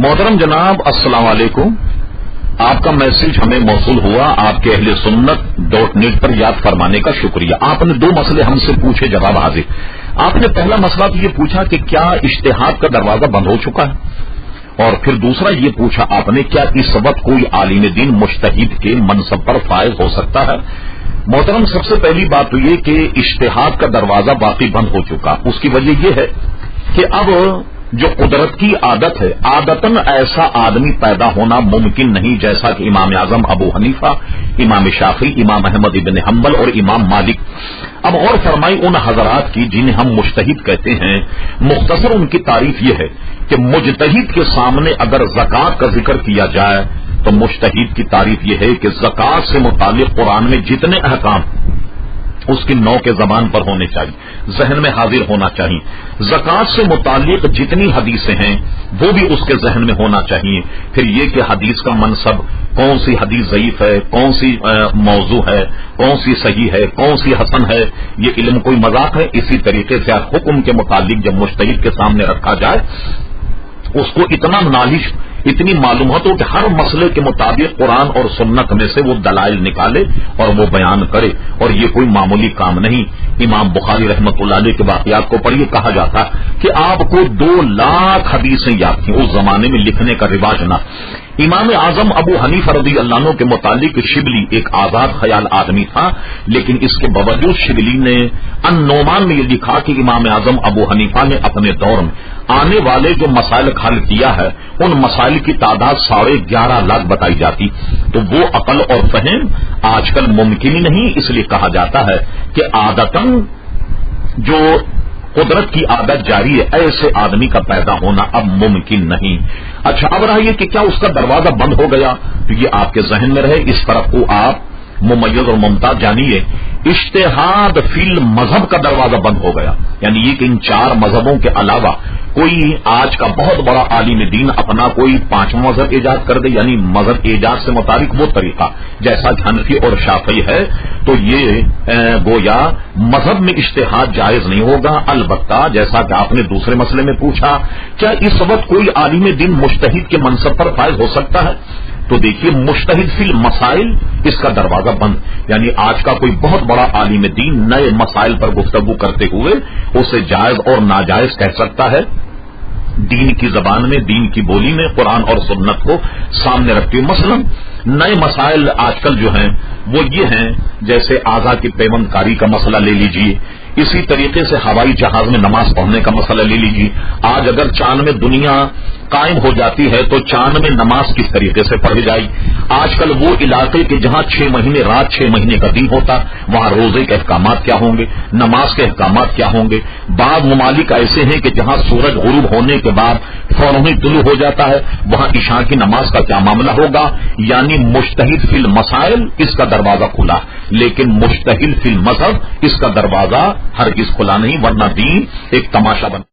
محترم جناب السلام علیکم. آپ کا میسج ہمیں موصول ہوا. آپ کے اہل سنت.net پر یاد فرمانے کا شکریہ. آپ نے دو مسئلے ہم سے پوچھے، جواب حاضر. آپ نے پہلا مسئلہ تو یہ پوچھا کہ کیا اجتہاد کا دروازہ بند ہو چکا ہے، اور پھر دوسرا یہ پوچھا آپ نے کیا اس وقت کوئی عالم دین مجتہد کے منصب پر فائز ہو سکتا ہے. محترم، سب سے پہلی بات تو یہ کہ اجتہاد کا دروازہ باقی بند ہو چکا. اس کی وجہ یہ ہے کہ اب جو قدرت کی عادت ہے، عادتاً ایسا آدمی پیدا ہونا ممکن نہیں جیسا کہ امام اعظم ابو حنیفہ، امام شافعی، امام احمد ابن حنبل اور امام مالک. اب اور فرمائی ان حضرات کی جنہیں ہم مجتہد کہتے ہیں، مختصر ان کی تعریف یہ ہے کہ مجتہد کے سامنے اگر زکوٰۃ کا ذکر کیا جائے تو مجتہد کی تعریف یہ ہے کہ زکوٰۃ سے متعلق قرآن میں جتنے احکام اس کی نو کے زبان پر ہونے چاہیے، ذہن میں حاضر ہونا چاہیے. زکوٰۃ سے متعلق جتنی حدیثیں ہیں وہ بھی اس کے ذہن میں ہونا چاہیے. پھر یہ کہ حدیث کا منصب، کون سی حدیث ضعیف ہے، کون سی موضوع ہے، کون سی صحیح ہے، کون سی حسن ہے، یہ علم کوئی مذاق ہے. اسی طریقے سے حکم کے متعلق جب مجتہد کے سامنے رکھا جائے اس کو اتنا نالش، اتنی معلومات ہو کہ ہر مسئلے کے مطابق قرآن اور سنت میں سے وہ دلائل نکالے اور وہ بیان کرے. اور یہ کوئی معمولی کام نہیں. امام بخاری رحمۃ اللہ علیہ کے واقعات کو پڑھیے، کہا جاتا کہ آپ کو 2 لاکھ حدیثیں یاد تھیں. اس زمانے میں لکھنے کا رواج نہ. امام اعظم ابو حنیفہ رضی اللہ عنہ کے متعلق شبلی ایک آزاد خیال آدمی تھا، لیکن اس کے باوجود شبلی نے النعمان میں یہ لکھا کہ امام اعظم ابو حنیفہ نے اپنے دور میں آنے والے جو مسائل حل کیا ہے ان مسائل کی تعداد 11.5 لاکھ بتائی جاتی. تو وہ عقل اور فہم آج کل ممکن ہی نہیں. اس لیے کہا جاتا ہے کہ عادتاً جو قدرت کی عادت جاری ہے ایسے آدمی کا پیدا ہونا اب ممکن نہیں. اچھا، اب رہا یہ کہ کیا اس کا دروازہ بند ہو گیا؟ تو یہ آپ کے ذہن میں رہے، اس طرف کو آپ ممیز اور ممتاز جانیے. اجتہاد فی المذہب کا دروازہ بند ہو گیا، یعنی یہ کہ ان 4 مذہبوں کے علاوہ کوئی آج کا بہت بڑا عالم دین اپنا کوئی 5واں مذہب ایجاد کر دے، یعنی مذہب ایجاد سے متعلق وہ طریقہ جیسا حنفی اور شافعی ہے، تو یہ گویا مذہب میں اجتہاد جائز نہیں ہوگا. البتہ جیسا کہ آپ نے دوسرے مسئلے میں پوچھا کیا اس وقت کوئی عالم دین مجتہد کے منصب پر فائز ہو سکتا ہے، تو دیکھیے مجتہد فی المسائل اس کا دروازہ بند. یعنی آج کا کوئی بہت بڑا عالم دین نئے مسائل پر گفتگو کرتے ہوئے اسے جائز اور ناجائز کہہ سکتا ہے، دین کی زبان میں، دین کی بولی میں، قرآن اور سنت کو سامنے رکھتے ہوئے. مثلا نئے مسائل آج کل جو ہیں وہ یہ ہیں جیسے اعضاء کی پیوند کاری کا مسئلہ لے لیجیے، اسی طریقے سے ہوائی جہاز میں نماز پڑھنے کا مسئلہ لے لیجیے. آج اگر چاند میں دنیا قائم ہو جاتی ہے تو چاند میں نماز کس طریقے سے پڑھی جائے. آج کل وہ علاقے کے جہاں 6 مہینے رات 6 مہینے کا دن ہوتا، وہاں روزے کے احکامات کیا ہوں گے، نماز کے احکامات کیا ہوں گے. بعض ممالک ایسے ہیں کہ جہاں سورج غروب ہونے کے بعد فوراً ہی طلوع ہو جاتا ہے، وہاں عشاء کی نماز کا کیا معاملہ ہوگا. یعنی مجتہد فی المسائل اس کا دروازہ کھلا، لیکن مجتہد فی المذہب اس کا دروازہ ہرگز کھلا نہیں، ورنہ دین ایک تماشا بن